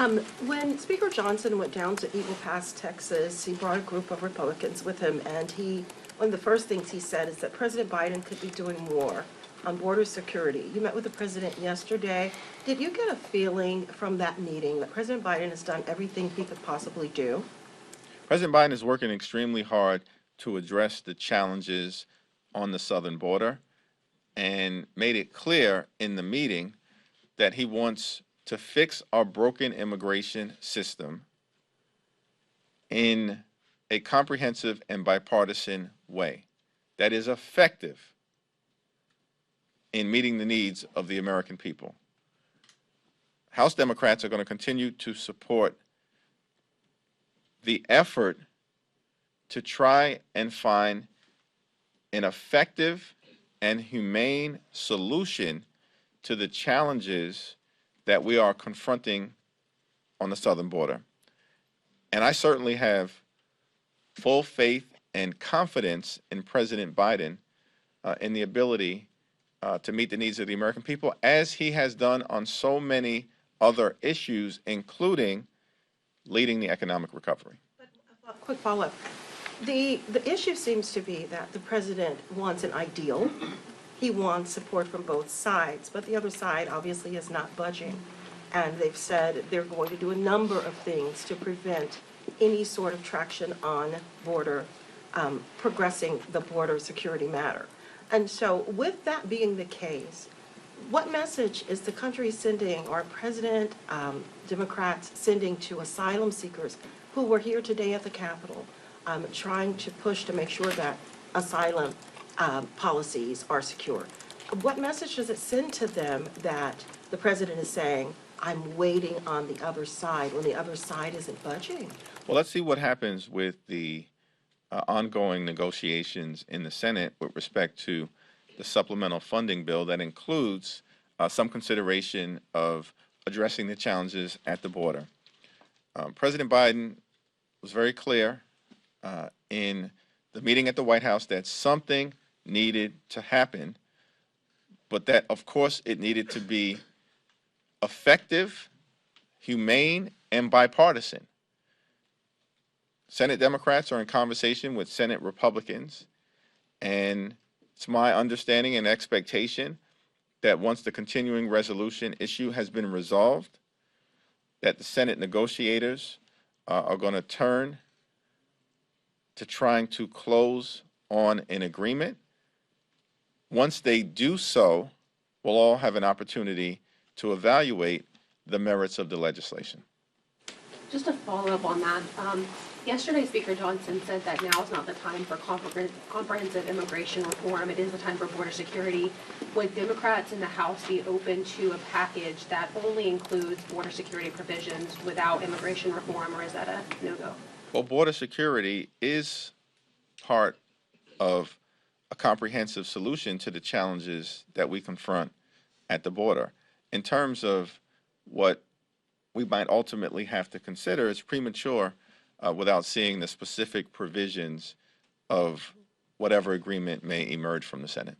When Speaker Johnson went down to Eagle Pass, Texas, he brought a group of Republicans with him, and one of the first things he said is that President Biden could be doing more on border security. You met with the president yesterday. Did you get a feeling from that meeting that President Biden has done everything he could possibly do? President Biden is working extremely hard to address the challenges on the southern border and made it clear in the meeting that he wants to fix our broken immigration system in a comprehensive and bipartisan way that is effective in meeting the needs of the American people. House Democrats are going to continue to support the effort to try and find an effective and humane solution to the challenges that we are confronting on the southern border. And I certainly have full faith and confidence in President Biden in the ability to meet the needs of the American people, as he has done on so many other issues, including leading the economic recovery. A quick follow-up. The issue seems to be that the president wants an ideal. He wants support from both sides, but the other side obviously is not budging. And they've said they're going to do a number of things to prevent any sort of traction on progressing the border security matter. And so with that being the case, what message is the country sending, or President, Democrats sending to asylum seekers who were here today at the Capitol, trying to push to make sure that asylum policies are secure? What message does it send to them that the president is saying, I'm waiting on the other side, when the other side isn't budging? Well, let's see what happens with the ongoing negotiations in the Senate with respect to the supplemental funding bill that includes some consideration of addressing the challenges at the border. President Biden was very clear in the meeting at the White House that something needed to happen, but that, of course, it needed to be effective, humane, and bipartisan. Senate Democrats are in conversation with Senate Republicans, and it's my understanding and expectation that once the continuing resolution issue has been resolved, that the Senate negotiators are going to turn to trying to close on an agreement. Once they do so, we'll all have an opportunity to evaluate the merits of the legislation. Just to follow up on that, yesterday Speaker Johnson said that now is not the time for comprehensive immigration reform. It is the time for border security. Would Democrats in the House be open to a package that only includes border security provisions without immigration reform, or is that a no-go? Well, border security is part of a comprehensive solution to the challenges that we confront at the border. In terms of what we might ultimately have to consider, it's premature without seeing the specific provisions of whatever agreement may emerge from the Senate.